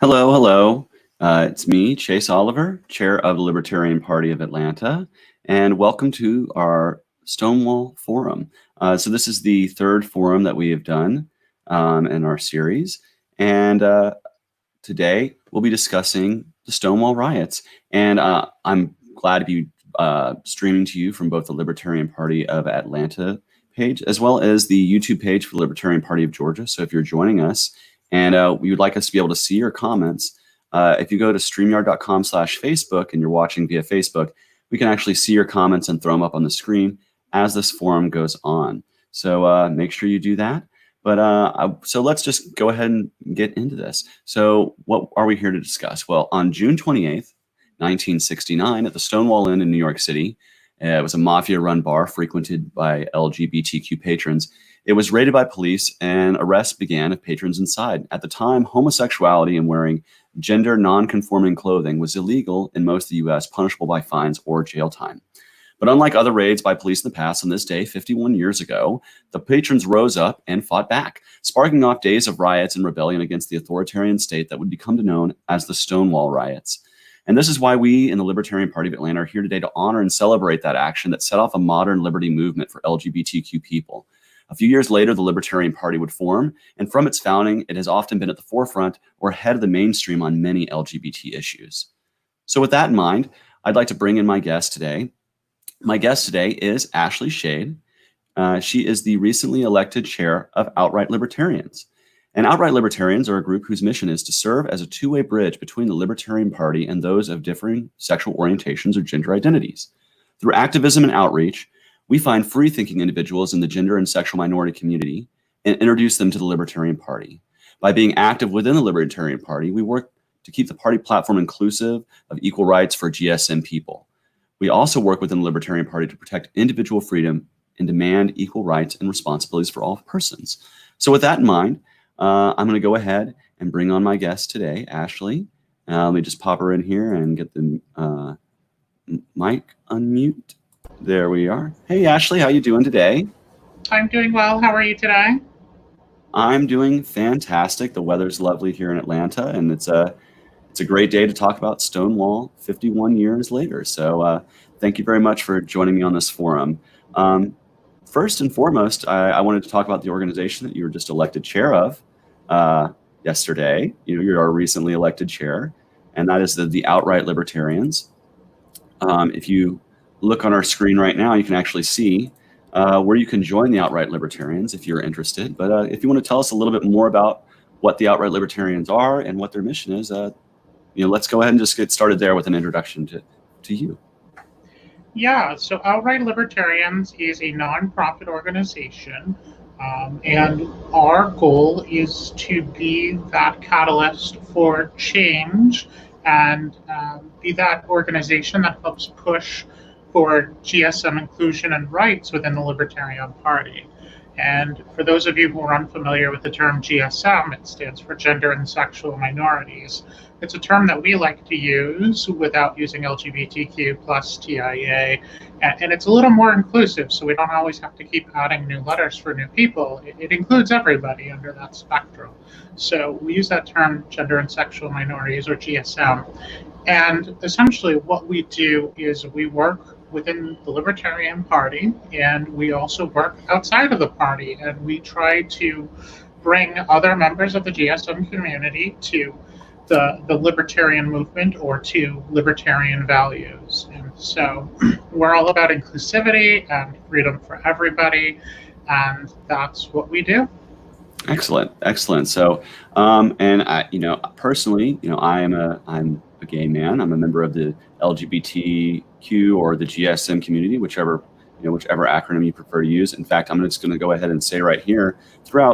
Hello, hello. It's me, Chase Oliver, chair of the Libertarian Party of Atlanta, and welcome to our Stonewall Forum. So this is the third forum that we have done in our series, and today we'll be discussing the Stonewall Riots. And I'm glad to be streaming to you from both the Libertarian Party of Atlanta page as well as the YouTube page for the Libertarian Party of Georgia. So if you're joining us and we would like us to be able to see your comments, if you go to streamyard.com/Facebook and you're watching via Facebook, we can actually see your comments and throw them up on the screen as this forum goes on. So make sure you do that. But so let's just go ahead and get into this. So what are we here to discuss? Well, on June 28th, 1969, at the Stonewall Inn in New York City, it was a mafia-run bar frequented by LGBTQ patrons. It was raided by police and arrests began of patrons inside. At the time, homosexuality and wearing gender non-conforming clothing was illegal in most of the U.S., punishable by fines or jail time. But unlike other raids by police in the past, on this day, 51 years ago, the patrons rose up and fought back, sparking off days of riots and rebellion against the authoritarian state that would become known as the Stonewall Riots. And this is why we in the Libertarian Party of Atlanta are here today to honor and celebrate that action that set off a modern liberty movement for LGBTQ people. A few years later, the Libertarian Party would form, and from its founding, it has often been at the forefront or ahead of the mainstream on many LGBT issues. So with that in mind, I'd like to bring in my guest today. My guest today is Ashley Shade. She is the recently elected chair of Outright Libertarians. And Outright Libertarians are a group whose mission is to serve as a two-way bridge between the Libertarian Party and those of differing sexual orientations or gender identities. Through activism and outreach, we find free-thinking individuals in the gender and sexual minority community and introduce them to the Libertarian Party. By being active within the Libertarian Party, we work to keep the party platform inclusive of equal rights for GSM people. We also work within the Libertarian Party to protect individual freedom and demand equal rights and responsibilities for all persons. So with that in mind, I'm going to go ahead and bring on my guest today, Ashley. Let me just pop her in here and get the mic unmute. There we are. Hey, Ashley, how you doing today? I'm doing well. How are you today? I'm doing fantastic. The weather's lovely here in Atlanta, and it's a great day to talk about Stonewall 51 years later. So thank you very much for joining me on this forum. First and foremost, I wanted to talk about the organization that you were just elected chair of yesterday. You're our recently elected chair, and that is the Outright Libertarians. If you look on our screen right now, you can actually see where you can join the Outright Libertarians if you're interested. But if you want to tell us a little bit more about what the Outright Libertarians are and what their mission is, let's go ahead and just get started there with an introduction to you. Yeah, so Outright Libertarians is a nonprofit organization, and our goal is to be that catalyst for change and be that organization that helps push for GSM inclusion and rights within the Libertarian Party. And for those of you who are unfamiliar with the term GSM, it stands for gender and sexual minorities. It's a term that we like to use without using LGBTQ plus TIA, and it's a little more inclusive, so we don't always have to keep adding new letters for new people. It includes everybody under that spectrum. So we use that term gender and sexual minorities, or GSM. And essentially what we do is we work within the Libertarian Party, and we also work outside of the party, and we try to bring other members of the GSM community to the libertarian movement or to libertarian values. And so we're all about inclusivity and freedom for everybody, and that's what we do. Excellent, excellent. So, and I, personally, I'm a gay man. I'm a member of the LGBTQ or the GSM community, whichever acronym you prefer to use. In fact, I'm just going to go ahead and say right here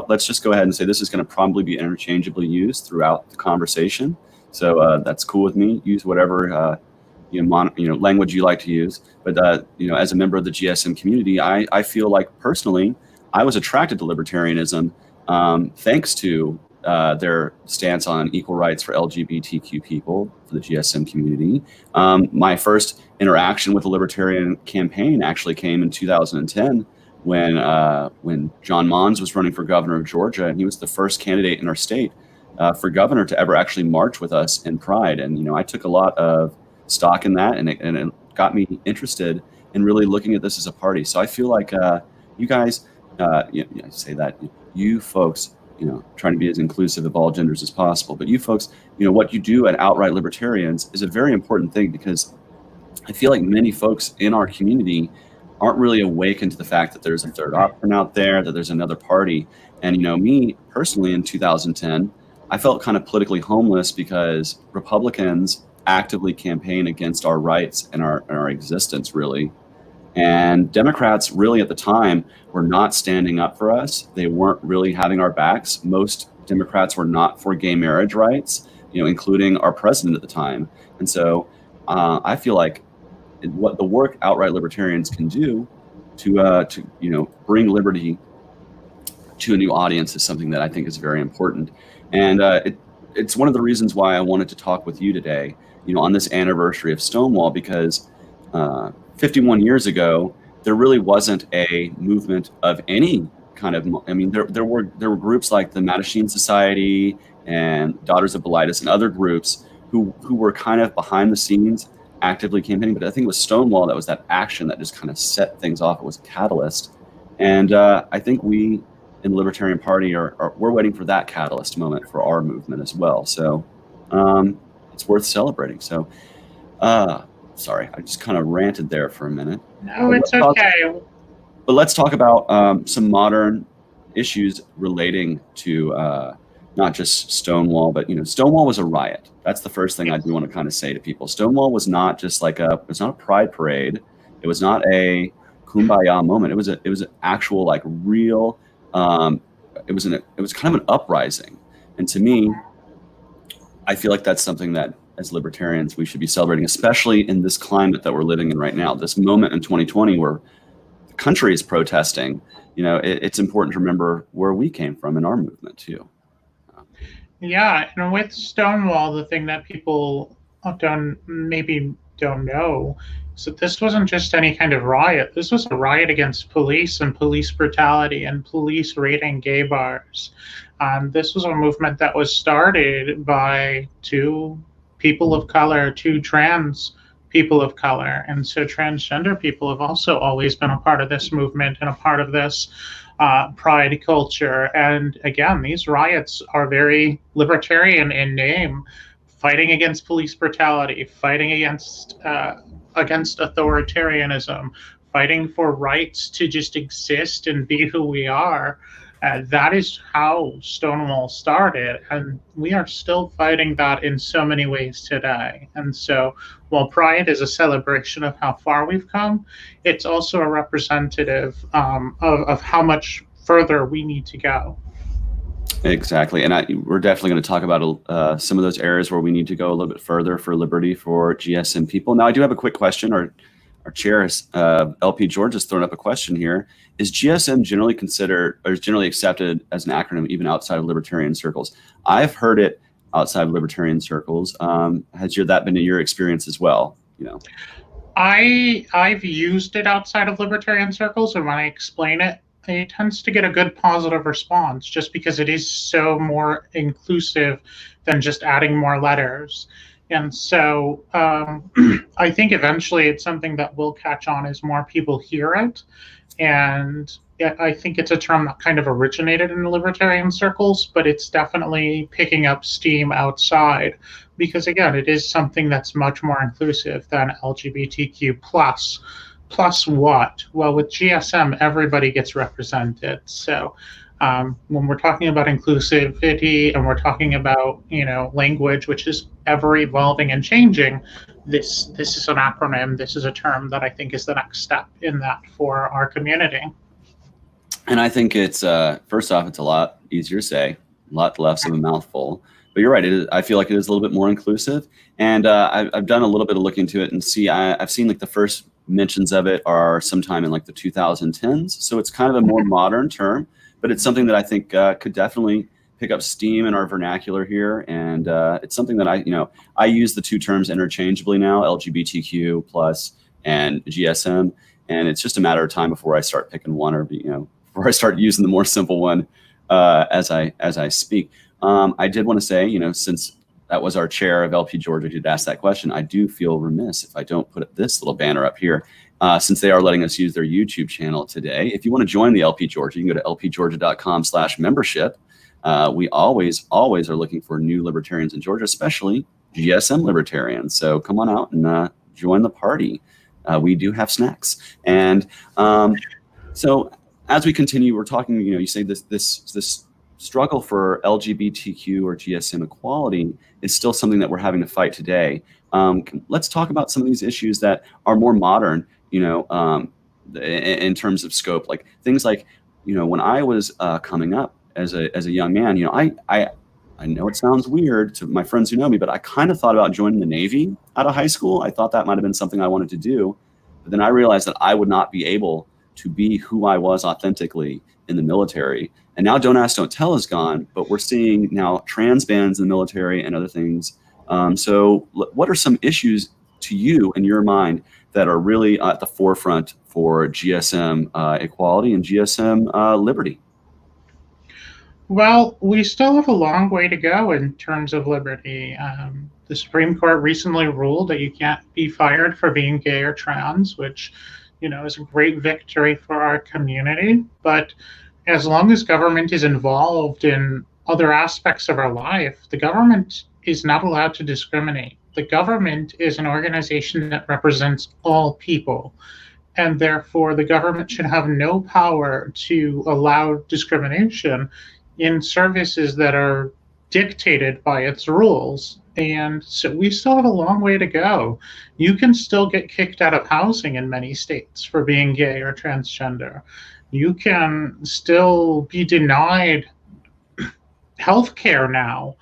let's just go ahead and say this is going to probably be interchangeably used throughout the conversation. So that's cool with me. Use whatever language you like to use. But as a member of the GSM community, I feel like personally, I was attracted to libertarianism thanks to their stance on equal rights for LGBTQ people, for the GSM community. My first interaction with the Libertarian campaign actually came in 2010 when John Mons was running for governor of Georgia, and he was the first candidate in our state for governor to ever actually march with us in Pride. And, I took a lot of stock in that, and it got me interested in really looking at this as a party. So I feel like you guys, I say that, you folks, trying to be as inclusive of all genders as possible, but you folks, what you do at Outright Libertarians is a very important thing, because I feel like many folks in our community aren't really awakened to the fact that there's a third option out there, that there's another party. And, me personally in 2010, I felt kind of politically homeless because Republicans actively campaign against our rights and our existence, really. And Democrats really at the time were not standing up for us. They weren't really having our backs. Most Democrats were not for gay marriage rights, including our president at the time. And so I feel like what the work Outright Libertarians can do to bring liberty to a new audience is something that I think is very important. And it's one of the reasons why I wanted to talk with you today, on this anniversary of Stonewall, because 51 years ago, there really wasn't a movement of any kind of, there were groups like the Mattachine Society and Daughters of Bilitis and other groups who were kind of behind the scenes actively campaigning, but I think it was Stonewall that was that action that just kind of set things off. It was a catalyst. And I think we in the Libertarian Party we're waiting for that catalyst moment for our movement as well. So it's worth celebrating. So sorry, I just kind of ranted there for a minute. No, it's okay. But let's talk about some modern issues relating to not just Stonewall, but Stonewall was a riot. That's the first thing I do want to kind of say to people. Stonewall was not just like it was not a pride parade. It was not a kumbaya moment. It was an actual like real. It was kind of an uprising, and to me, I feel like that's something that as libertarians we should be celebrating, especially in this climate that we're living in right now. This moment in 2020 where the country is protesting. It's important to remember where we came from in our movement too. Yeah, and with Stonewall, the thing that people maybe don't know is that this wasn't just any kind of riot. This was a riot against police and police brutality and police raiding gay bars. This was a movement that was started by two people of color, two trans people of color. And so transgender people have also always been a part of this movement and a part of this pride culture. And again, these riots are very libertarian in name, fighting against police brutality, fighting against authoritarianism, fighting for rights to just exist and be who we are. That is how Stonewall started, and we are still fighting that in so many ways today. And so while Pride is a celebration of how far we've come, it's also a representative of how much further we need to go. Exactly. And we're definitely going to talk about some of those areas where we need to go a little bit further for liberty for GSM people. Now, I do have a quick question. Our chair, LP George, has thrown up a question here. Is GSM generally considered or is generally accepted as an acronym even outside of libertarian circles? I've heard it outside of libertarian circles. Has that been your experience as well? I've used it outside of libertarian circles, and when I explain it, it tends to get a good positive response just because it is so more inclusive than just adding more letters. And so I think eventually it's something that will catch on as more people hear it. And I think it's a term that kind of originated in the libertarian circles, but it's definitely picking up steam outside because, again, it is something that's much more inclusive than LGBTQ plus. Plus what? Well, with GSM, everybody gets represented. So when we're talking about inclusivity and we're talking about, language, which is ever evolving and changing, this is an acronym. This is a term that I think is the next step in that for our community. And I think it's, first off, it's a lot easier to say, a lot less of a mouthful. But you're right. I feel like it is a little bit more inclusive. And I've done a little bit of looking into it and I've seen like the first mentions of it are sometime in like the 2010s. So it's kind of a more modern term, but it's something that I think could definitely pick up steam in our vernacular here. And it's something that I use the two terms interchangeably now, LGBTQ plus and GSM. And it's just a matter of time before I start picking one or, before I start using the more simple one as I speak. I did want to say, since that was our chair of LP Georgia who'd asked that question, I do feel remiss if I don't put this little banner up here, since they are letting us use their YouTube channel today. If you want to join the LP Georgia, you can go to lpgeorgia.com/membership. We always are looking for new libertarians in Georgia, especially GSM libertarians. So come on out and join the party. We do have snacks. And so as we continue, we're talking, you say this struggle for LGBTQ or GSM equality is still something that we're having to fight today. Let's talk about some of these issues that are more modern, in terms of scope, like things like, when I was coming up as a young man, I know it sounds weird to my friends who know me, but I kind of thought about joining the Navy out of high school. I thought that might have been something I wanted to do, but then I realized that I would not be able to be who I was authentically in the military. And now Don't Ask, Don't Tell is gone, but we're seeing now trans bans in the military and other things. So what are some issues to you in your mind that are really at the forefront for GSM equality and GSM liberty? Well, we still have a long way to go in terms of liberty. The Supreme Court recently ruled that you can't be fired for being gay or trans, which, is a great victory for our community. But as long as government is involved in other aspects of our life, the government is not allowed to discriminate. The government is an organization that represents all people, and therefore the government should have no power to allow discrimination in services that are dictated by its rules. And so we still have a long way to go. You can still get kicked out of housing in many states for being gay or transgender. You can still be denied health care now,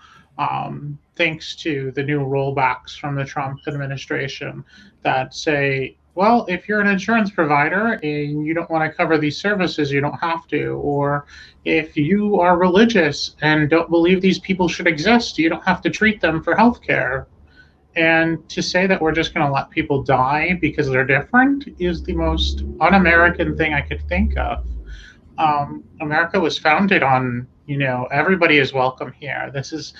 thanks to the new rollbacks from the Trump administration that say, well, if you're an insurance provider and you don't want to cover these services, you don't have to. Or if you are religious and don't believe these people should exist, you don't have to treat them for health care. And to say that we're just going to let people die because they're different is the most un-American thing I could think of. America was founded on, everybody is welcome here. This is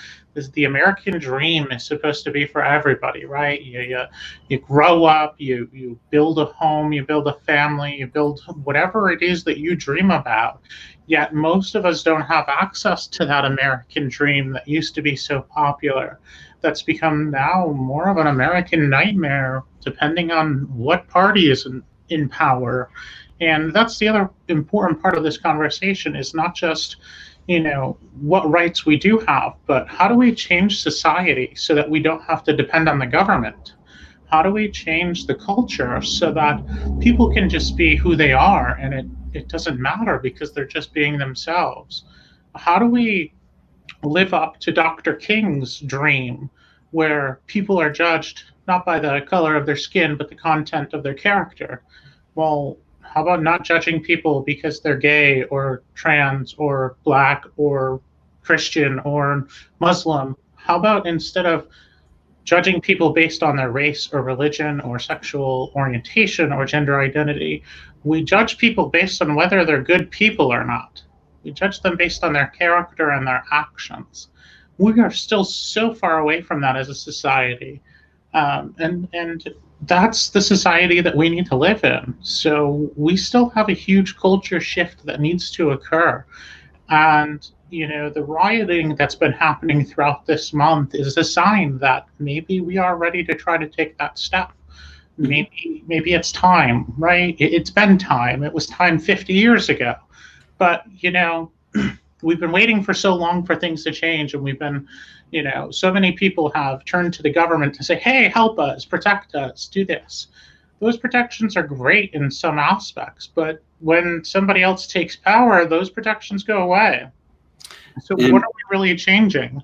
the American dream is supposed to be for everybody, right? You grow up, you build a home, you build a family, you build whatever it is that you dream about. Yet most of us don't have access to that American dream that used to be so popular. That's become now more of an American nightmare, depending on what party is in power. And that's the other important part of this conversation, is not just, what rights we do have, but how do we change society so that we don't have to depend on the government? How do we change the culture so that people can just be who they are and it doesn't matter because they're just being themselves? How do we live up to Dr. King's dream, where people are judged not by the color of their skin, but the content of their character? Well, how about not judging people because they're gay or trans or black or Christian or Muslim? How about instead of judging people based on their race or religion or sexual orientation or gender identity, we judge people based on whether they're good people or not? We judge them based on their character and their actions. We are still so far away from that as a society. And that's the society that we need to live in. So we still have a huge culture shift that needs to occur. And, the rioting that's been happening throughout this month is a sign that maybe we are ready to try to take that step. Maybe it's time, right? It's been time. It was time 50 years ago. But, we've been waiting for so long for things to change, and we've been, so many people have turned to the government to say, hey, help us, protect us, do this. Those protections are great in some aspects, but when somebody else takes power, those protections go away. So what are we really changing?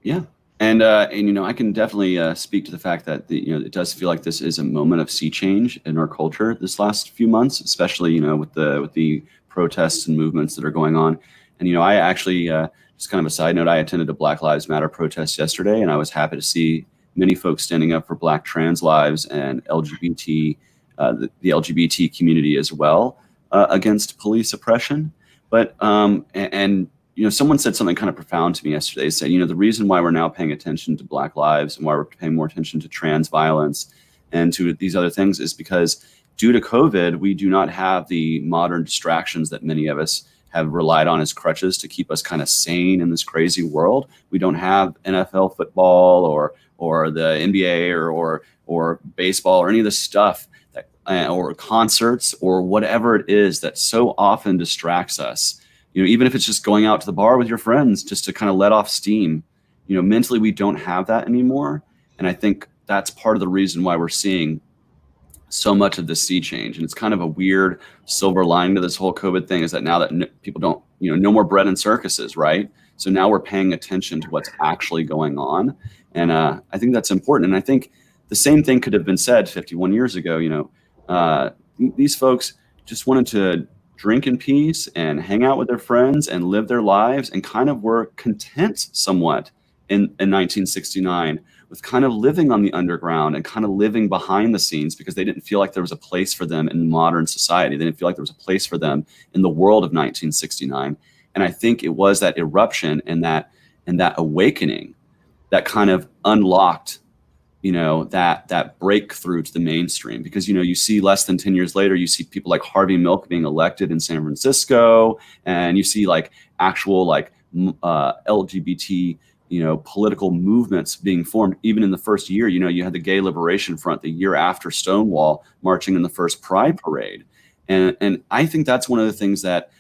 Yeah. And I can definitely speak to the fact that it does feel like this is a moment of sea change in our culture this last few months, especially with the protests and movements that are going on. And I actually just kind of a side note, I attended a Black Lives Matter protest yesterday, and I was happy to see many folks standing up for Black trans lives and LGBT, the LGBT community as well, against police oppression. But and someone said something kind of profound to me yesterday. They said, the reason why we're now paying attention to Black lives and why we're paying more attention to trans violence and to these other things is because due to COVID, we do not have the modern distractions that many of us have relied on as crutches to keep us kind of sane in this crazy world. We don't have NFL football or the NBA or baseball or any of this stuff that, or concerts or whatever it is that so often distracts us. Even if it's just going out to the bar with your friends just to kind of let off steam, mentally we don't have that anymore. And I think that's part of the reason why we're seeing so much of this sea change. And it's kind of a weird silver lining to this whole COVID thing is that now that people don't, no more bread and circuses, right? So now we're paying attention to what's actually going on. And I think that's important. And I think the same thing could have been said 51 years ago. These folks just wanted to drink in peace and hang out with their friends and live their lives and kind of were content somewhat in 1969 with kind of living on the underground and kind of living behind the scenes because they didn't feel like there was a place for them in modern society. They didn't feel like there was a place for them in the world of 1969. And I think it was that eruption and that awakening that kind of unlocked that breakthrough to the mainstream, because you see less than 10 years later, you see people like Harvey Milk being elected in San Francisco, and you see like actual like LGBT political movements being formed. Even in the first year, you had the Gay Liberation Front the year after Stonewall marching in the first Pride Parade, and I think that's one of the things that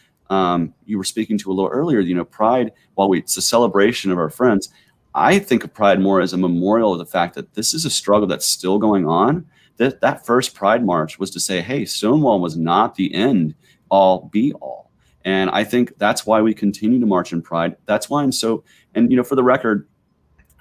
you were speaking to a little earlier. Pride, while it's a celebration of our friends, I think of Pride more as a memorial of the fact that this is a struggle that's still going on. That first Pride March was to say, hey, Stonewall was not the end all be all. And I think that's why we continue to march in Pride. That's why I'm so, and for the record,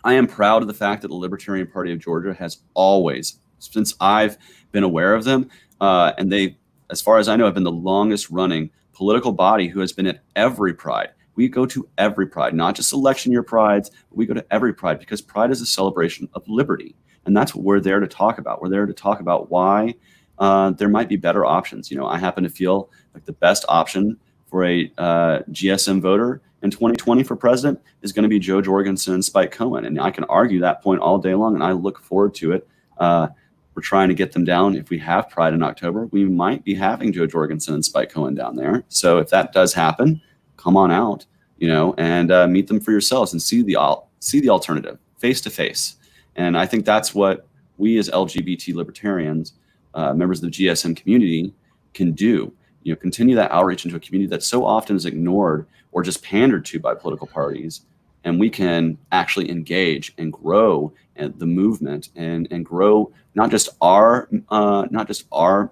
I am proud of the fact that the Libertarian Party of Georgia has always, since I've been aware of them, and they, as far as I know, have been the longest running political body who has been at every Pride. We go to every Pride, not just election year Prides, but we go to every Pride because Pride is a celebration of liberty. And that's what we're there to talk about. We're there to talk about why there might be better options. I happen to feel like the best option for a GSM voter in 2020 for president is going to be Joe Jorgensen and Spike Cohen. And I can argue that point all day long, and I look forward to it. We're trying to get them down. If we have Pride in October, we might be having Joe Jorgensen and Spike Cohen down there. So if that does happen, come on out, and meet them for yourselves and see the alternative face to face. And I think that's what we as LGBT libertarians, members of the GSM community, can do. Continue that outreach into a community that so often is ignored or just pandered to by political parties. And we can actually engage and grow the movement and grow not just our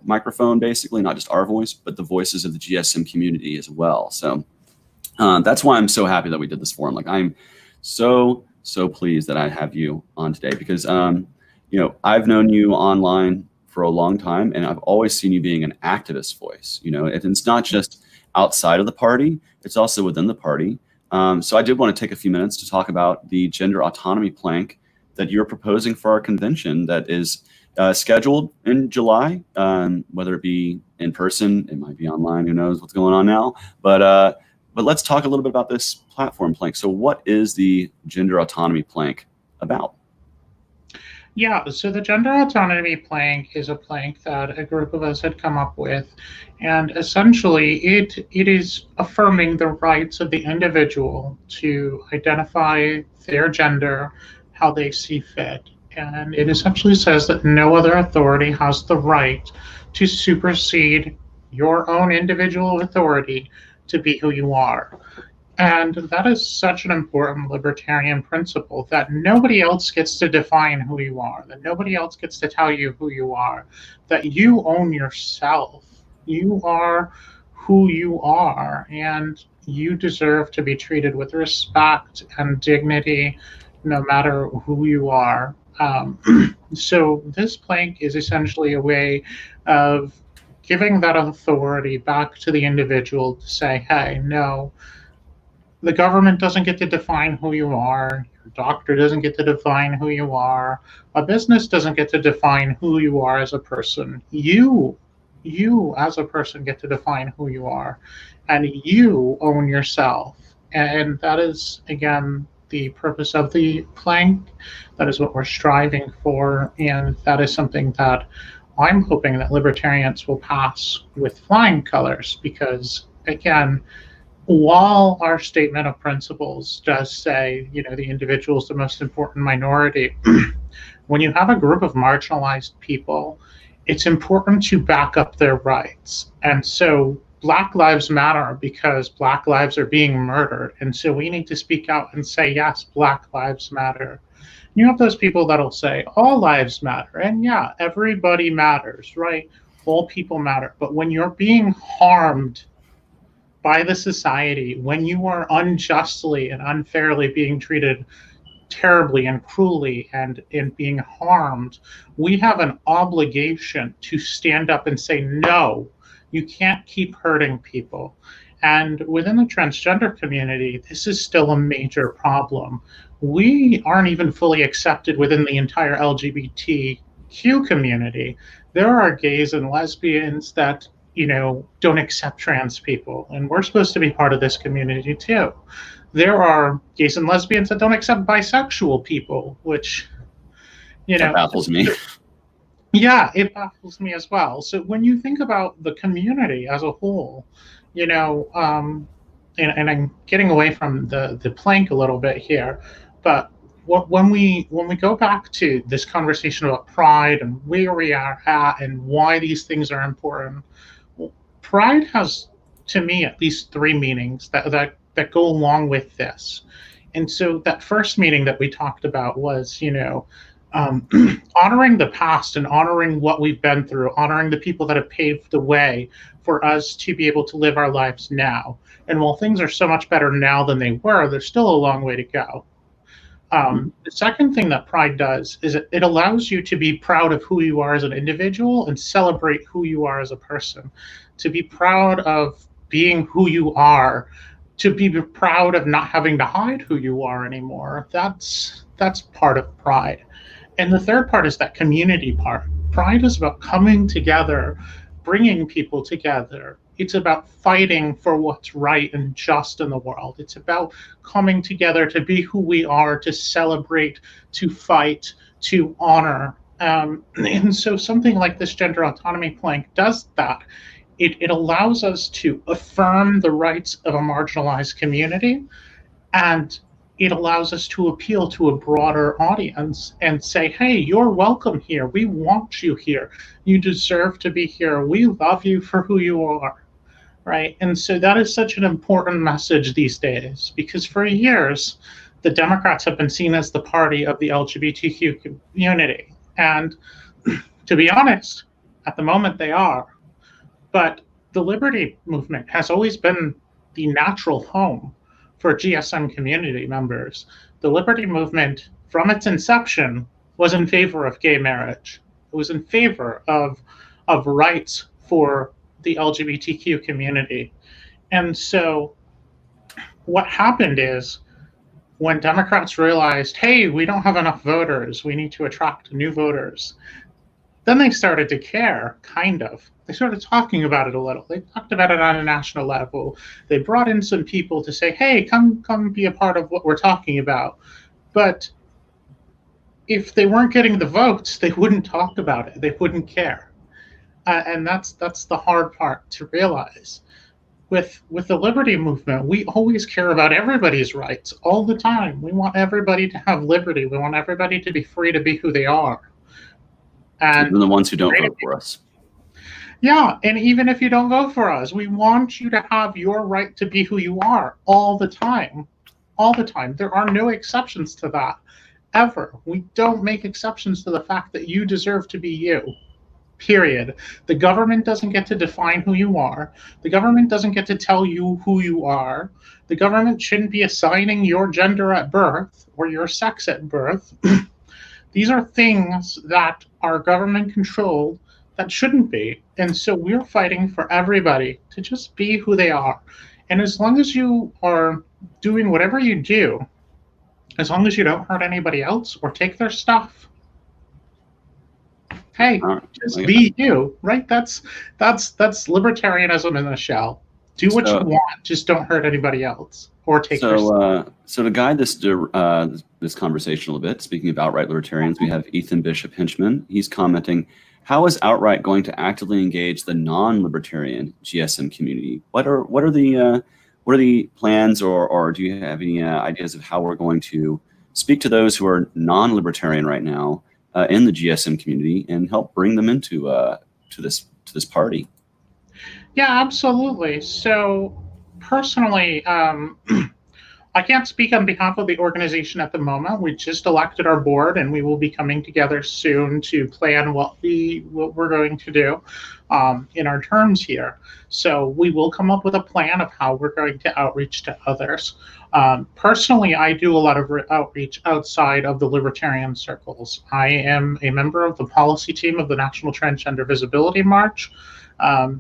microphone, basically, not just our voice, but the voices of the GSM community as well. So that's why I'm so happy that we did this forum. Like, I'm so pleased that I have you on today because, I've known you online for a long time, and I've always seen you being an activist voice. It's not just outside of the party, it's also within the party. So I did want to take a few minutes to talk about the gender autonomy plank that you're proposing for our convention that is scheduled in July, whether it be in person, it might be online, who knows what's going on now. But let's talk a little bit about this platform plank. So what is the gender autonomy plank about? Yeah, so the gender autonomy plank is a plank that a group of us had come up with. And essentially, it is affirming the rights of the individual to identify their gender how they see fit. And it essentially says that no other authority has the right to supersede your own individual authority to be who you are. And that is such an important libertarian principle, that nobody else gets to define who you are, that nobody else gets to tell you who you are, that you own yourself. You are who you are, and you deserve to be treated with respect and dignity no matter who you are. So this plank is essentially a way of giving that authority back to the individual to say, hey, no, the government doesn't get to define who you are. Your doctor doesn't get to define who you are. A business doesn't get to define who you are as a person. You as a person get to define who you are. And you own yourself. And that is, again, the purpose of the plank. That is what we're striving for. And that is something that I'm hoping that libertarians will pass with flying colors because, again, while our statement of principles does say, the individual is the most important minority, when you have a group of marginalized people, it's important to back up their rights. And so Black Lives Matter because Black lives are being murdered. And so we need to speak out and say, yes, Black Lives Matter. You have those people that'll say, all lives matter. And yeah, everybody matters, right? All people matter. But when you're being harmed by the society, when you are unjustly and unfairly being treated terribly and cruelly and being harmed, we have an obligation to stand up and say, no, you can't keep hurting people. And within the transgender community, this is still a major problem. We aren't even fully accepted within the entire LGBTQ community. There are gays and lesbians that don't accept trans people, and we're supposed to be part of this community too. There are gays and lesbians that don't accept bisexual people, which, that baffles me. Yeah, it baffles me as well. So when you think about the community as a whole, and I'm getting away from the plank a little bit here, but when we go back to this conversation about pride and where we are at and why these things are important, pride has, to me, at least three meanings that go along with this. And so that first meaning that we talked about was, honoring the past and honoring what we've been through, honoring the people that have paved the way for us to be able to live our lives now. And while things are so much better now than they were, there's still a long way to go. The second thing that pride does is it allows you to be proud of who you are as an individual and celebrate who you are as a person, to be proud of being who you are, to be proud of not having to hide who you are anymore. That's part of pride. And the third part is that community part. Pride is about coming together, bringing people together. It's about fighting for what's right and just in the world. It's about coming together to be who we are, to celebrate, to fight, to honor. And so something like this gender autonomy plank does that. It allows us to affirm the rights of a marginalized community, and it allows us to appeal to a broader audience and say, hey, you're welcome here. We want you here. You deserve to be here. We love you for who you are, right? And so that is such an important message these days, because for years, the Democrats have been seen as the party of the LGBTQ community. And to be honest, at the moment they are. But the Liberty movement has always been the natural home for GSM community members. The Liberty movement, from its inception, was in favor of gay marriage. It was in favor of rights for the LGBTQ community. And so what happened is when Democrats realized, hey, we don't have enough voters, we need to attract new voters, then they started to care, kind of. They started talking about it a little. They talked about it on a national level. They brought in some people to say, hey, come be a part of what we're talking about. But if they weren't getting the votes, they wouldn't talk about it. They wouldn't care. And that's the hard part to realize. With the Liberty movement, we always care about everybody's rights all the time. We want everybody to have liberty. We want everybody to be free to be who they are. And even the ones who don't vote for us. Yeah, and even if you don't vote for us, we want you to have your right to be who you are all the time. All the time. There are no exceptions to that, ever. We don't make exceptions to the fact that you deserve to be you, period. The government doesn't get to define who you are. The government doesn't get to tell you who you are. The government shouldn't be assigning your gender at birth or your sex at birth. These are things that are government controlled that shouldn't be. And so we're fighting for everybody to just be who they are. And as long as you are doing whatever you do, as long as you don't hurt anybody else or take their stuff, hey, just be you, right? That's libertarianism in a shell. Do what you want, just don't hurt anybody else or take yourself. So to guide this conversation a little bit, speaking of outright libertarians, we have Ethan Bishop Hinchman. He's commenting, how is Outright going to actively engage the non-libertarian GSM community? What are the plans, or do you have any ideas of how we're going to speak to those who are non-libertarian right now in the GSM community and help bring them into to this party? Yeah, absolutely. So personally, I can't speak on behalf of the organization at the moment. We just elected our board, and we will be coming together soon to plan what we're going to do in our terms here. So we will come up with a plan of how we're going to outreach to others. Personally, I do a lot of outreach outside of the libertarian circles. I am a member of the policy team of the National Transgender Visibility March.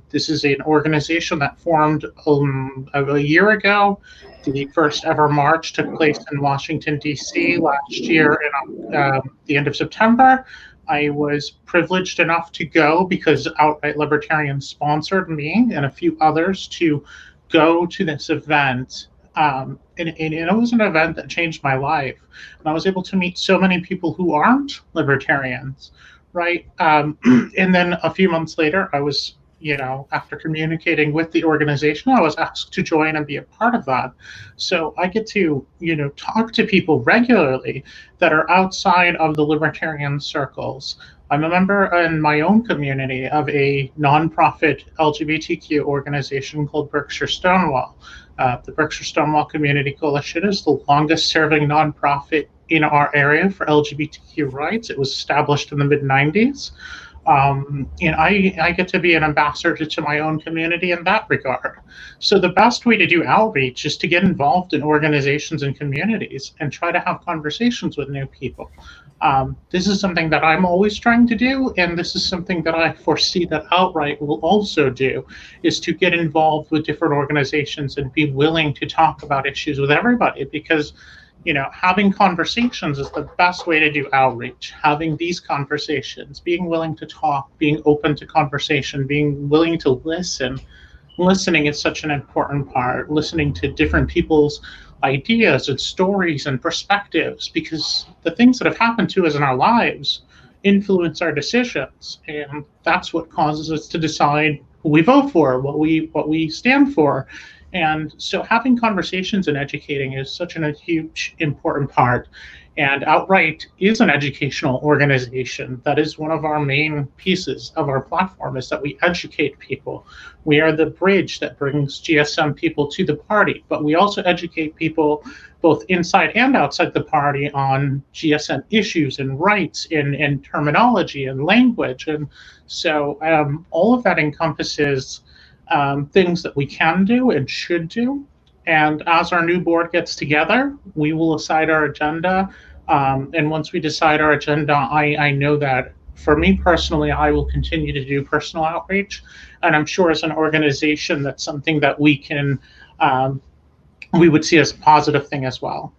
This is an organization that formed a year ago. The first ever march took place in Washington, D.C. last year in the end of September. I was privileged enough to go because Outright Libertarians sponsored me and a few others to go to this event. And it was an event that changed my life. And I was able to meet so many people who aren't libertarians, right? And then a few months later, I was, after communicating with the organization, I was asked to join and be a part of that. So I get to, talk to people regularly that are outside of the libertarian circles. I'm a member in my own community of a nonprofit LGBTQ organization called Berkshire Stonewall. The Berkshire Stonewall Community Coalition is the longest serving nonprofit in our area for LGBTQ rights. It was established in the mid-90s. And I get to be an ambassador to my own community in that regard. So the best way to do outreach is to get involved in organizations and communities and try to have conversations with new people. This is something that I'm always trying to do, and this is something that I foresee that Outright will also do, is to get involved with different organizations and be willing to talk about issues with everybody, because having conversations is the best way to do outreach. Having these conversations, being willing to talk, being open to conversation, being willing to listen. Listening is such an important part, listening to different people's ideas and stories and perspectives, because the things that have happened to us in our lives influence our decisions. And that's what causes us to decide who we vote for, what we stand for. And so having conversations and educating is such a huge, important part. And Outright is an educational organization. That is one of our main pieces of our platform, is that we educate people. We are the bridge that brings GSM people to the party, but we also educate people both inside and outside the party on GSM issues and rights and terminology and language. And so all of that encompasses things that we can do and should do. And as our new board gets together, we will decide our agenda. And once we decide our agenda, I know that for me personally, I will continue to do personal outreach. And I'm sure as an organization, that's something that we would see as a positive thing as well.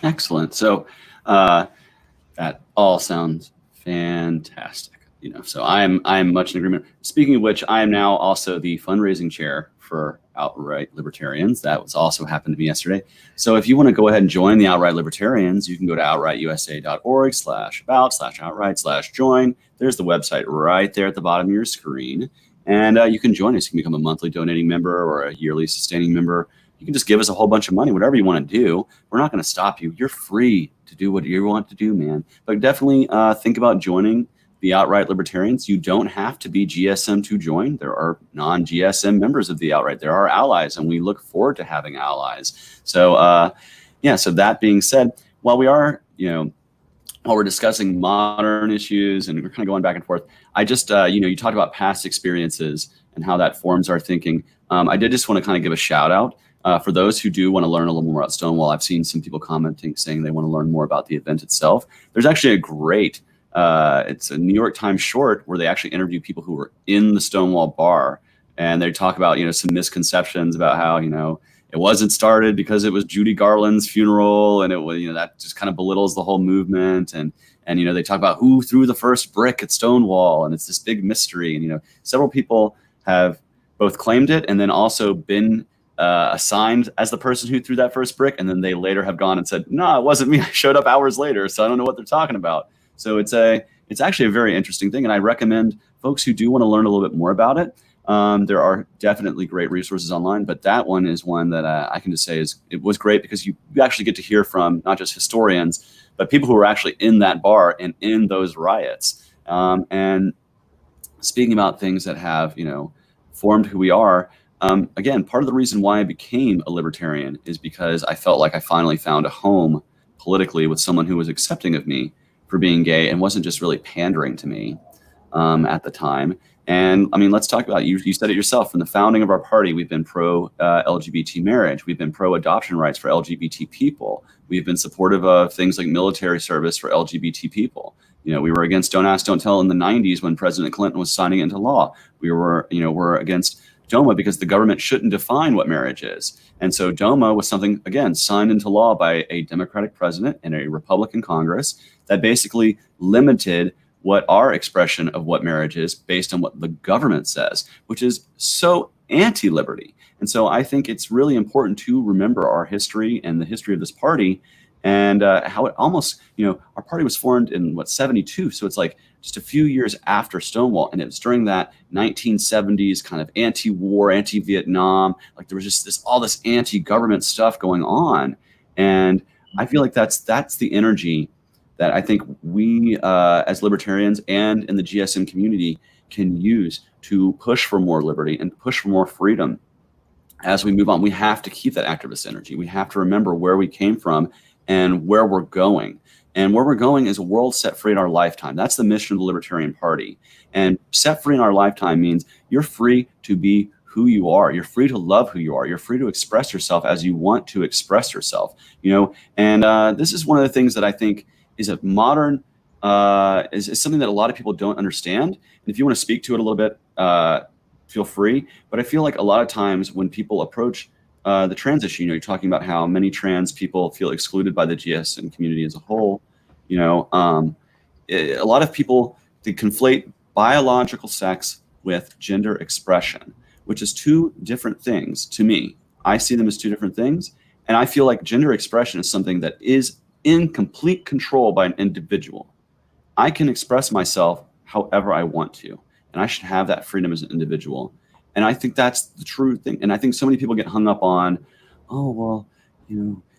Excellent. So that all sounds fantastic. So I'm much in agreement. Speaking of which, I am now also the fundraising chair for Outright Libertarians. That was also happened to me yesterday. So if you want to go ahead and join the Outright Libertarians, you can go to outrightusa.org/about/outright/join. There's the website right there at the bottom of your screen. And you can join us. You can become a monthly donating member or a yearly sustaining member. You can just give us a whole bunch of money, whatever you want to do. We're not going to stop you. You're free to do what you want to do, man. But definitely think about joining the Outright Libertarians. You don't have to be GSM to join. There are non-GSM members of the Outright. There are allies, and we look forward to having allies. So, so that being said, while we're discussing modern issues and we're kind of going back and forth, I just, you talked about past experiences and how that forms our thinking. I did just want to kind of give a shout out for those who do want to learn a little more about Stonewall. I've seen some people commenting saying they want to learn more about the event itself. There's actually a great it's a New York Times short where they actually interview people who were in the Stonewall bar, and they talk about, some misconceptions about how, it wasn't started because it was Judy Garland's funeral, and it was, that just kind of belittles the whole movement. And they talk about who threw the first brick at Stonewall, and it's this big mystery. And, several people have both claimed it and then also been assigned as the person who threw that first brick, and then they later have gone and said, "No, it wasn't me. I showed up hours later, so I don't know what they're talking about." So it's actually a very interesting thing, and I recommend folks who do want to learn a little bit more about it. There are definitely great resources online, but that one is one that I can just say it was great because you actually get to hear from not just historians, but people who were actually in that bar and in those riots. And speaking about things that have, formed who we are, again, part of the reason why I became a libertarian is because I felt like I finally found a home politically with someone who was accepting of me for being gay and wasn't just really pandering to me at the time. And I mean, let's talk about it. You said it yourself. From the founding of our party, we've been pro LGBT marriage. We've been pro adoption rights for LGBT people. We've been supportive of things like military service for LGBT people. We were against Don't Ask, Don't Tell in the 90s when President Clinton was signing it into law. We were, we're against DOMA because the government shouldn't define what marriage is. And so DOMA was something, again, signed into law by a Democratic president and a Republican Congress that basically limited what our expression of what marriage is based on what the government says, which is so anti-liberty. And so I think it's really important to remember our history and the history of this party and how it almost, our party was formed in 72. So it's like just a few years after Stonewall. And it was during that 1970s kind of anti-war, anti-Vietnam, like there was just all this anti-government stuff going on. And I feel like that's the energy that I think we as libertarians and in the GSM community can use to push for more liberty and push for more freedom as we move on. We have to keep that activist energy. We have to remember where we came from and where we're going. And where we're going is a world set free in our lifetime. That's the mission of the Libertarian Party. And set free in our lifetime means you're free to be who you are. You're free to love who you are. You're free to express yourself as you want to express yourself. And this is one of the things that I think is a modern, is something that a lot of people don't understand. And if you want to speak to it a little bit, feel free. But I feel like a lot of times when people approach the trans issue, you're talking about how many trans people feel excluded by the GSM community as a whole. A lot of people, they conflate biological sex with gender expression, which is two different things to me. I see them as two different things. And I feel like gender expression is something that is in complete control by an individual. I can express myself however I want to, and I should have that freedom as an individual. And I think that's the true thing. And I think so many people get hung up on, oh, well,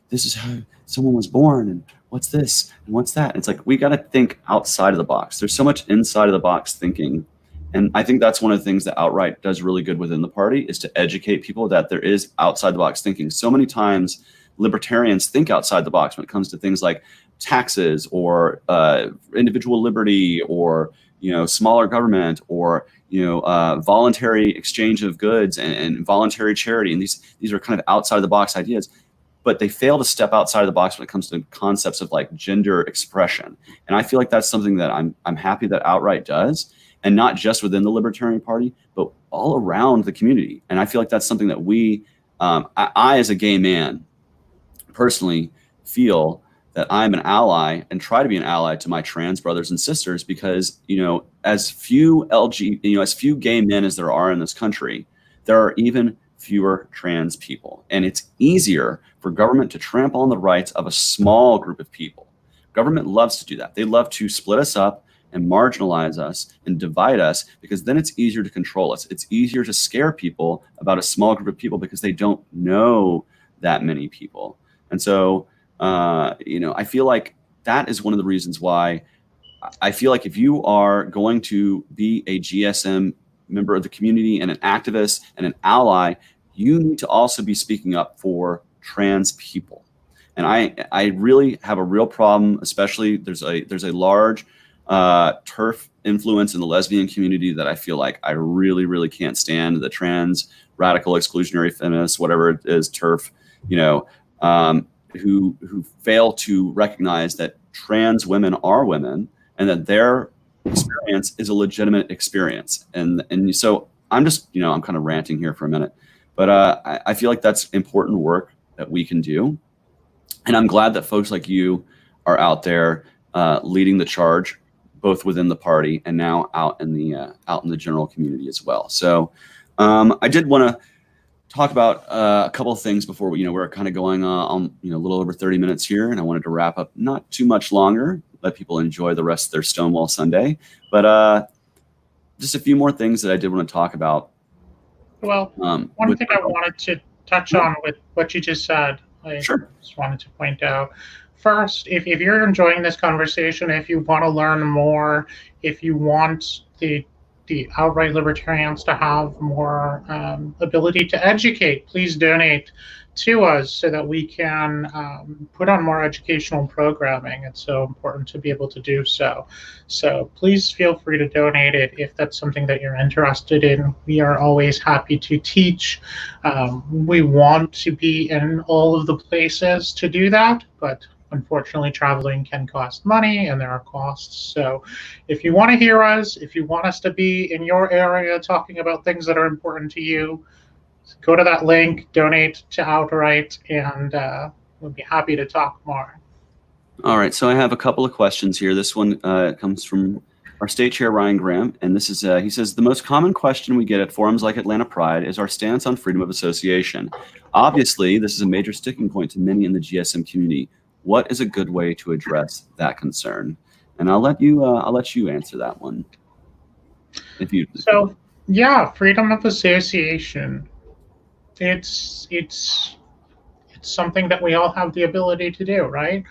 this is how someone was born, and what's this, and what's that. And it's like, we got to think outside of the box. There's so much inside of the box thinking. And I think that's one of the things that Outright does really good within the party, is to educate people that there is outside the box thinking. So many times libertarians think outside the box when it comes to things like taxes or individual liberty or smaller government or voluntary exchange of goods and voluntary charity. And these are kind of outside the box ideas, but they fail to step outside of the box when it comes to concepts of like gender expression. And I feel like that's something that I'm happy that Outright does, and not just within the Libertarian Party, but all around the community. And I feel like that's something that we, I as a gay man, personally feel that I'm an ally and try to be an ally to my trans brothers and sisters, because, as few as few gay men as there are in this country, there are even fewer trans people. And it's easier for government to trample on the rights of a small group of people. Government loves to do that. They love to split us up and marginalize us and divide us, because then it's easier to control us. It's easier to scare people about a small group of people because they don't know that many people. And so, I feel like that is one of the reasons why I feel like if you are going to be a GSM member of the community and an activist and an ally, you need to also be speaking up for trans people. And I really have a real problem, especially there's a large TERF influence in the lesbian community that I feel like I really, really can't stand. The trans radical exclusionary feminists, whatever it is, TERF, who fail to recognize that trans women are women and that their experience is a legitimate experience. And so I'm just, I'm kind of ranting here for a minute, but I feel like that's important work that we can do. And I'm glad that folks like you are out there leading the charge, both within the party and now out in the general community as well. So I did want to talk about a couple of things before we're kind of going on a little over 30 minutes here, and I wanted to wrap up not too much longer, let people enjoy the rest of their Stonewall Sunday, but just a few more things that I did want to talk about. Well, one thing I wanted to touch on with what you just said, I just wanted to point out. First, if you're enjoying this conversation, if you want to learn more, if you want the outright libertarians to have more ability to educate, please donate to us so that we can put on more educational programming. It's so important to be able to do so. So please feel free to donate it if that's something that you're interested in. We are always happy to teach. We want to be in all of the places to do that, but unfortunately, traveling can cost money and there are costs. So if you want to hear us, if you want us to be in your area talking about things that are important to you, go to that link, donate to Outright, and we'll be happy to talk more. All right, so I have a couple of questions here. This one comes from our state chair, Ryan Graham, and this is, he says, the most common question we get at forums like Atlanta Pride is our stance on freedom of association. Obviously, this is a major sticking point to many in the GSM community. What is a good way to address that concern? And I'll let you answer that one. So yeah, freedom of association. It's something that we all have the ability to do, right?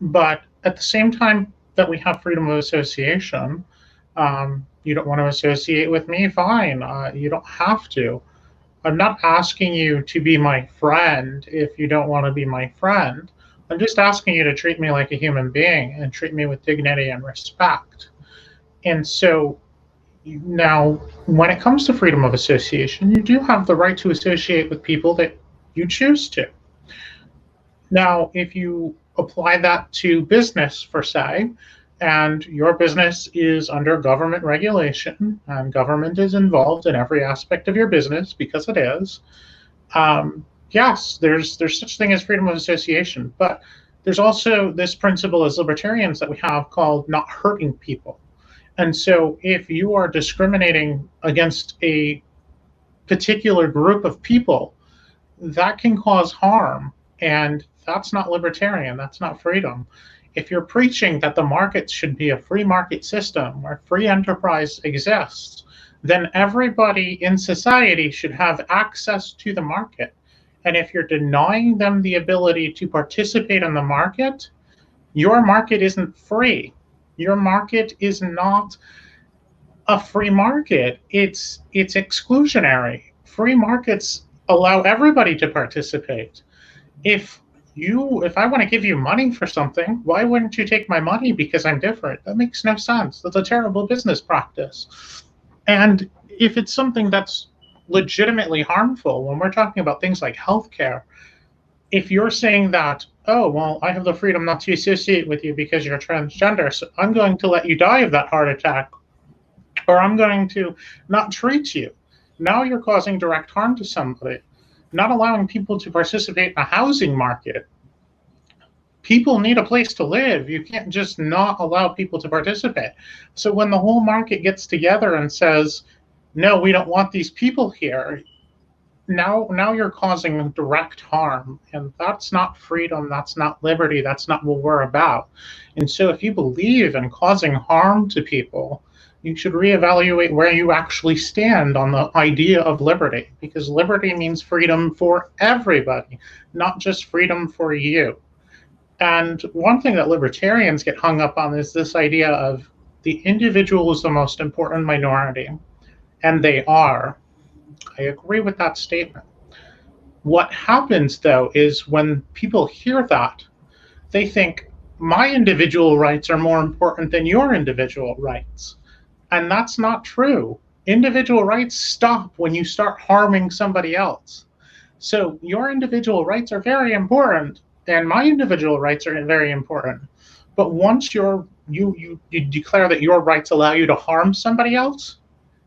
But at the same time that we have freedom of association, you don't want to associate with me, fine. You don't have to. I'm not asking you to be my friend if you don't want to be my friend. I'm just asking you to treat me like a human being and treat me with dignity and respect. And so now, when it comes to freedom of association, you do have the right to associate with people that you choose to. Now, if you apply that to business, per se, and your business is under government regulation, and government is involved in every aspect of your business because it is, yes, there's such thing as freedom of association, but there's also this principle as libertarians that we have called not hurting people. And so if you are discriminating against a particular group of people, that can cause harm, and that's not libertarian, that's not freedom. If you're preaching that the market should be a free market system where free enterprise exists, then everybody in society should have access to the market. And if you're denying them the ability to participate in the market, your market isn't free. Your market is not a free market. It's exclusionary. Free markets allow everybody to participate. If I want to give you money for something, why wouldn't you take my money because I'm different? That makes no sense. That's a terrible business practice. And if it's something that's legitimately harmful, when we're talking about things like healthcare, if you're saying that, oh, well, I have the freedom not to associate with you because you're transgender, so I'm going to let you die of that heart attack, or I'm going to not treat you. Now you're causing direct harm to somebody. Not allowing people to participate in a housing market. People need a place to live. You can't just not allow people to participate. So when the whole market gets together and says, no, we don't want these people here, now you're causing direct harm, and that's not freedom, that's not liberty, that's not what we're about. And so if you believe in causing harm to people, you should reevaluate where you actually stand on the idea of liberty, because liberty means freedom for everybody, not just freedom for you. And one thing that libertarians get hung up on is this idea of the individual is the most important minority, and they are. I agree with that statement. What happens, though, is when people hear that, they think my individual rights are more important than your individual rights. And that's not true. Individual rights stop when you start harming somebody else. So your individual rights are very important, and my individual rights are very important. But once you declare that your rights allow you to harm somebody else,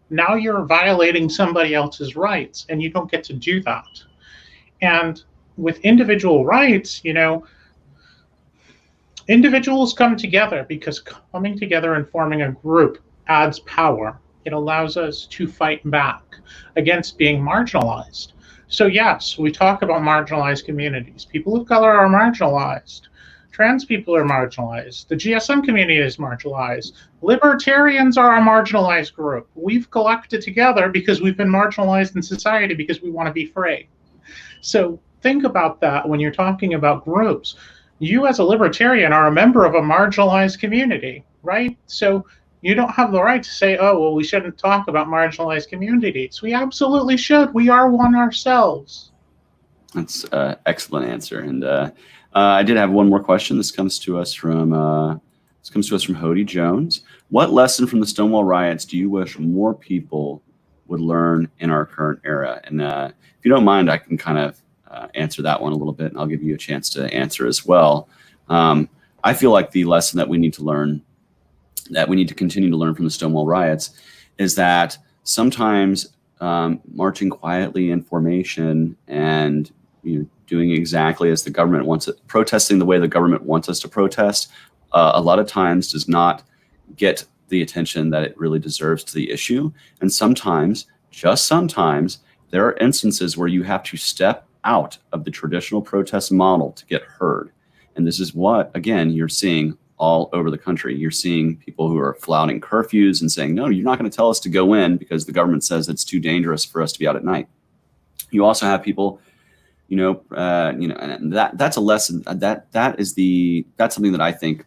now you're violating somebody else's rights, and you don't get to do that. And with individual rights, individuals come together because coming together and forming a group adds power. It allows us to fight back against being marginalized. So yes, we talk about marginalized communities. People of color are marginalized. Trans people are marginalized. The GSM community is marginalized. Libertarians are a marginalized group. We've collected together because we've been marginalized in society because we want to be free. So think about that when you're talking about groups. You as a libertarian are a member of a marginalized community, right? So you don't have the right to say, oh, well, we shouldn't talk about marginalized communities. We absolutely should. We are one ourselves. That's an excellent answer. And I did have one more question. This comes to us from Hody Jones. What lesson from the Stonewall Riots do you wish more people would learn in our current era? And if you don't mind, I can kind of answer that one a little bit, and I'll give you a chance to answer as well. I feel like the lesson that we need to learn, that we need to continue to learn from the Stonewall Riots, is that sometimes marching quietly in formation and doing exactly as the government wants it, protesting the way the government wants us to protest, a lot of times does not get the attention that it really deserves to the issue. And sometimes, just sometimes, there are instances where you have to step out of the traditional protest model to get heard. And this is what, again, you're seeing all over the country. You're seeing people who are flouting curfews and saying, no, you're not going to tell us to go in because the government says it's too dangerous for us to be out at night. You also have people, and that's a lesson. That's something that I think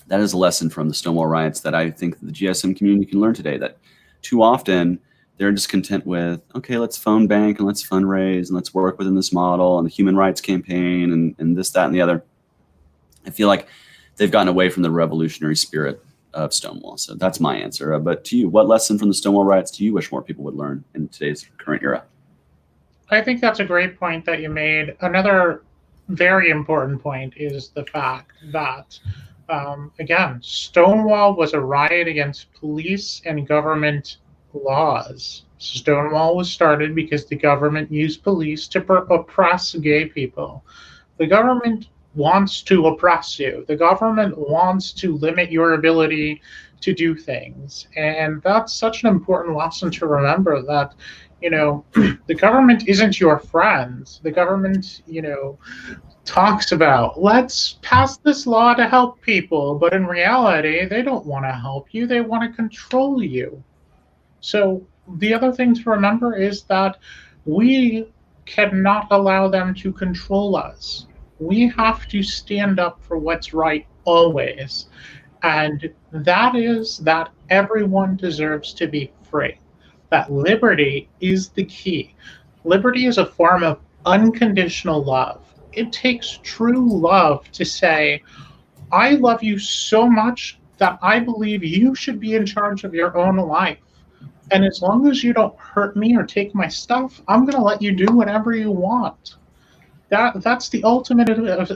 that is a lesson from the Stonewall Riots that I think the GSM community can learn today, that too often they're just content with, okay, let's phone bank and let's fundraise and let's work within this model and the human rights campaign and this, that, and the other. I feel like they've gotten away from the revolutionary spirit of Stonewall. So that's my answer. But to you, what lesson from the Stonewall Riots do you wish more people would learn in today's current era? I think that's a great point that you made. Another very important point is the fact that, again, Stonewall was a riot against police and government laws. Stonewall was started because the government used police to oppress gay people. The government wants to oppress you. The government wants to limit your ability to do things. And that's such an important lesson to remember, that the government isn't your friend. The government, talks about, let's pass this law to help people. But in reality, they don't want to help you. They want to control you. So the other thing to remember is that we cannot allow them to control us. We have to stand up for what's right always. And that is that everyone deserves to be free. That liberty is the key. Liberty is a form of unconditional love. It takes true love to say, I love you so much that I believe you should be in charge of your own life. And as long as you don't hurt me or take my stuff, I'm going to let you do whatever you want. That's the ultimate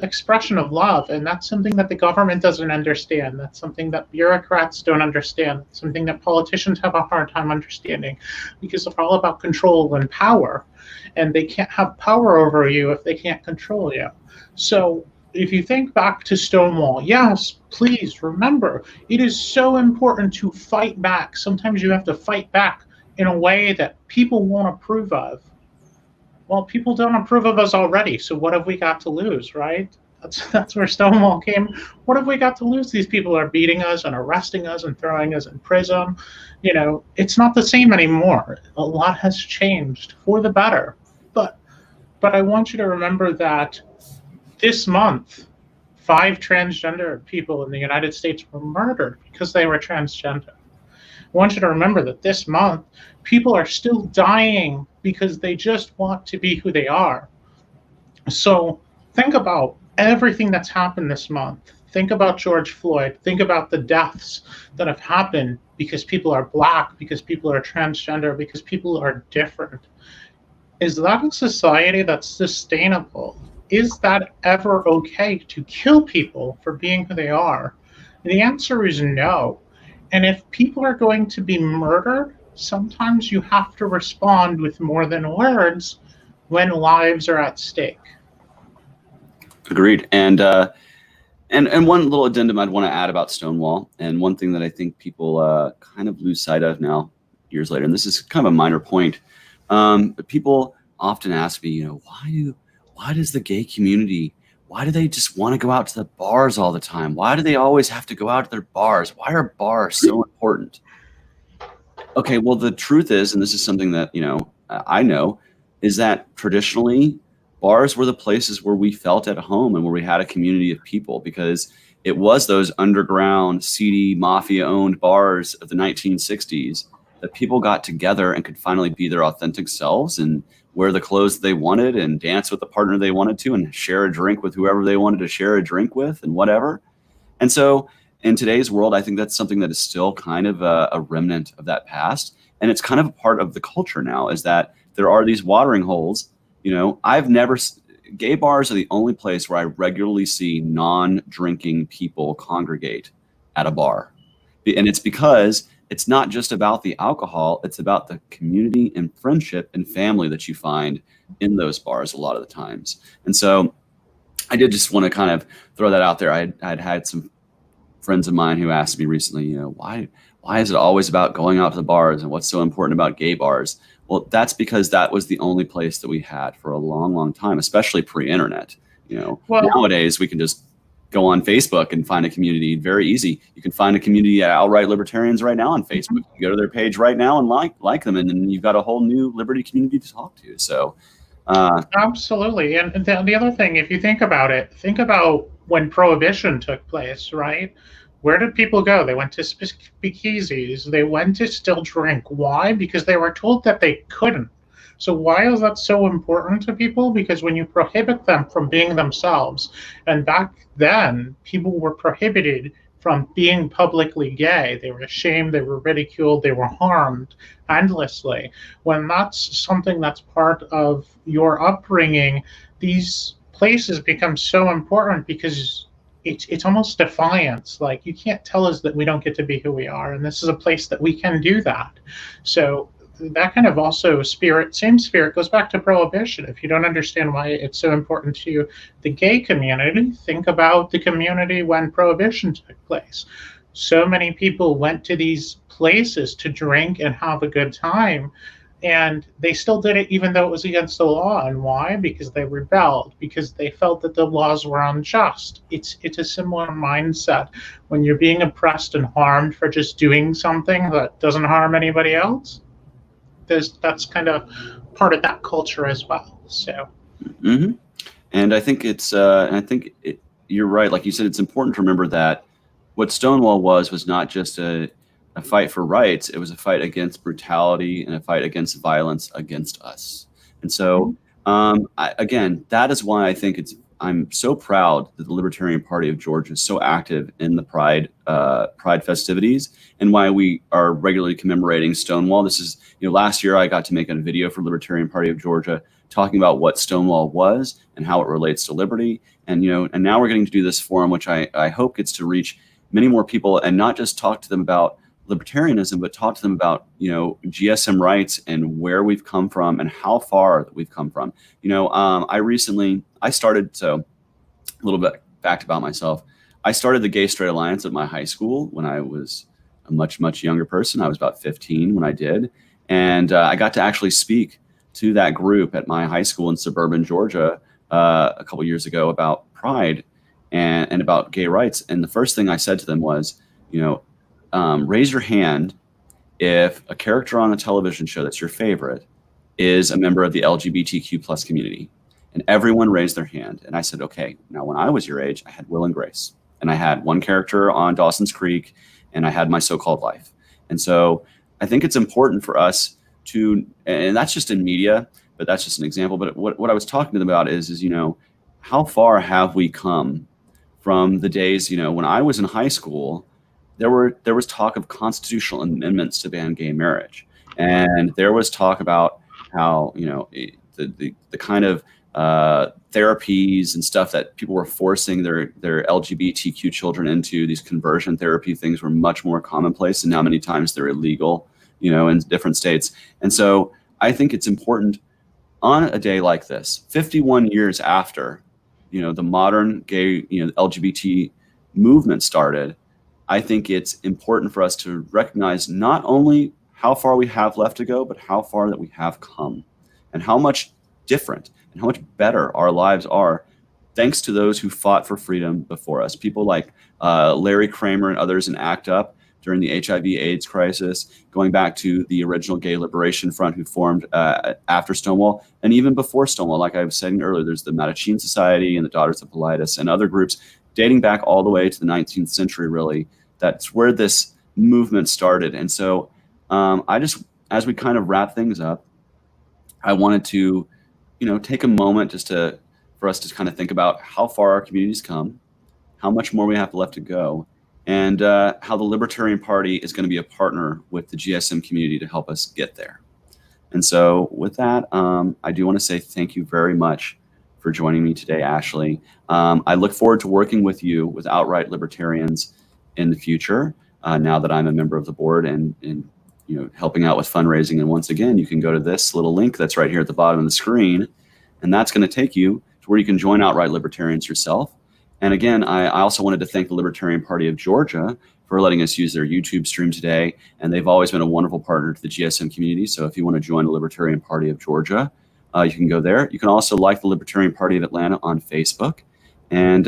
expression of love, and that's something that the government doesn't understand. That's something that bureaucrats don't understand. It's something that politicians have a hard time understanding, because they're all about control and power, and they can't have power over you if they can't control you. So if you think back to Stonewall, yes, please remember, it is so important to fight back. Sometimes you have to fight back in a way that people won't approve of. Well, people don't approve of us already, so what have we got to lose, right? That's where Stonewall came. What have we got to lose? These people are beating us and arresting us and throwing us in prison. It's not the same anymore. A lot has changed for the better. But I want you to remember that this month, 5 transgender people in the United States were murdered because they were transgender. I want you to remember that this month, people are still dying because they just want to be who they are. So think about everything that's happened this month. Think about George Floyd. Think about the deaths that have happened because people are Black, because people are transgender, because people are different. Is that a society that's sustainable? Is that ever okay to kill people for being who they are? And the answer is no. And if people are going to be murdered, sometimes you have to respond with more than words when lives are at stake. Agreed. And And one little addendum I'd want to add about Stonewall, and one thing that I think people kind of lose sight of now, years later, and this is kind of a minor point, but people often ask me, why does the gay community, why do they just want to go out to the bars all the time? Why do they always have to go out to their bars? Why are bars so important? Okay, well, the truth is, and this is something that, I know, is that traditionally bars were the places where we felt at home and where we had a community of people, because it was those underground, seedy, mafia-owned bars of the 1960s that people got together and could finally be their authentic selves and wear the clothes they wanted and dance with the partner they wanted to and share a drink with whoever they wanted to share a drink with and whatever. And so in today's world, I think that's something that is still kind of a remnant of that past. And it's kind of a part of the culture now, is that there are these watering holes. Gay bars are the only place where I regularly see non-drinking people congregate at a bar. And it's because it's not just about the alcohol, it's about the community and friendship and family that you find in those bars a lot of the times. And so I did just want to kind of throw that out there. I'd had some friends of mine who asked me recently, why is it always about going out to the bars and what's so important about gay bars? Well, that's because that was the only place that we had for a long, long time, especially pre-internet. Nowadays we can just go on Facebook and find a community very easy. You can find a community at Outright Libertarians right now on Facebook. You go to their page right now and like them, and then you've got a whole new liberty community to talk to. So absolutely. And the other thing, if you think about when Prohibition took place, right? Where did people go? They went to speakeasies. They went to still drink. Why? Because they were told that they couldn't. So why is that so important to people? Because when you prohibit them from being themselves, and back then people were prohibited from being publicly gay. They were ashamed, they were ridiculed, they were harmed endlessly. When that's something that's part of your upbringing, these places become so important because it's almost defiance. Like, you can't tell us that we don't get to be who we are, and this is a place that we can do that. So that kind of also same spirit goes back to Prohibition. If you don't understand why it's so important to the gay community, think about the community when Prohibition took place. So many people went to these places to drink and have a good time, and they still did it even though it was against the law. And why? Because they rebelled, because they felt that the laws were unjust. It's a similar mindset. When you're being oppressed and harmed for just doing something that doesn't harm anybody else, that's kind of part of that culture as well. So, and I think you're right. Like you said, it's important to remember that what Stonewall was not just a fight for rights. It was a fight against brutality and a fight against violence against us. And so, again, that is why I think I'm so proud that the Libertarian Party of Georgia is so active in the Pride festivities, and why we are regularly commemorating Stonewall. This is, last year I got to make a video for Libertarian Party of Georgia talking about what Stonewall was and how it relates to liberty. And, and now we're getting to do this forum, which I hope gets to reach many more people, and not just talk to them about libertarianism, but talk to them about, GSM rights and where we've come from and how far we've come from. I started, so a little bit fact about myself. I started the Gay Straight Alliance at my high school when I was a much, much younger person. I was about 15 when I did. And I got to actually speak to that group at my high school in suburban Georgia a couple years ago about pride and about gay rights. And the first thing I said to them was, raise your hand if a character on a television show that's your favorite is a member of the LGBTQ plus community. And everyone raised their hand. And I said, okay, now when I was your age, I had Will and Grace. And I had one character on Dawson's Creek, and I had My So-Called Life. And so I think it's important for us to, and that's just in media, but that's just an example. But what I was talking to them about is how far have we come from the days, when I was in high school, there was talk of constitutional amendments to ban gay marriage. And there was talk about how, the kind of therapies and stuff that people were forcing their LGBTQ children into, these conversion therapy things, were much more commonplace, and now many times they're illegal, in different states. And so I think it's important on a day like this, 51 years after, the modern gay, LGBT movement started, I think it's important for us to recognize not only how far we have left to go, but how far that we have come, and how much different and how much better our lives are thanks to those who fought for freedom before us. People like Larry Kramer and others in ACT UP during the HIV/AIDS crisis, going back to the original Gay Liberation Front who formed after Stonewall, and even before Stonewall. Like I was saying earlier, there's the Mattachine Society and the Daughters of Politis and other groups dating back all the way to the 19th century, really. That's where this movement started. And so I just, as we kind of wrap things up, I wanted to, take a moment just for us to kind of think about how far our community's come, how much more we have left to go, and how the Libertarian Party is going to be a partner with the GSM community to help us get there. And so with that, I do want to say thank you very much for joining me today, Ashley. I look forward to working with you with Outright Libertarians in the future, now that I'm a member of the board and helping out with fundraising. And once again, you can go to this little link that's right here at the bottom of the screen, and that's going to take you to where you can join Outright Libertarians yourself. And again, I also wanted to thank the Libertarian Party of Georgia for letting us use their YouTube stream today. And they've always been a wonderful partner to the GSM community. So if you want to join the Libertarian Party of Georgia, you can go there. You can also like the Libertarian Party of Atlanta on Facebook and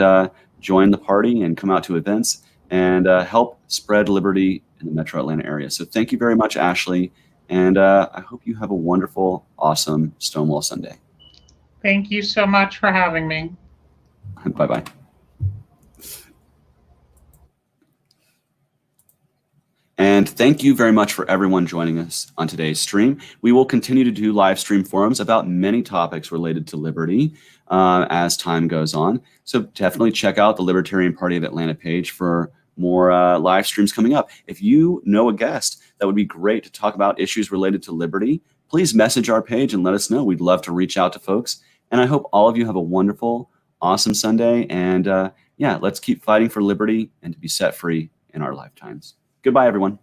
join the party and come out to events and help spread liberty in the Metro Atlanta area. So thank you very much, Ashley. And I hope you have a wonderful, awesome Stonewall Sunday. Thank you so much for having me. Bye-bye. And thank you very much for everyone joining us on today's stream. We will continue to do live stream forums about many topics related to liberty as time goes on. So definitely check out the Libertarian Party of Atlanta page for more live streams coming up. If you know a guest that would be great to talk about issues related to liberty, please message our page and let us know. We'd love to reach out to folks. And I hope all of you have a wonderful, awesome Sunday. And yeah, let's keep fighting for liberty and to be set free in our lifetimes. Goodbye, everyone.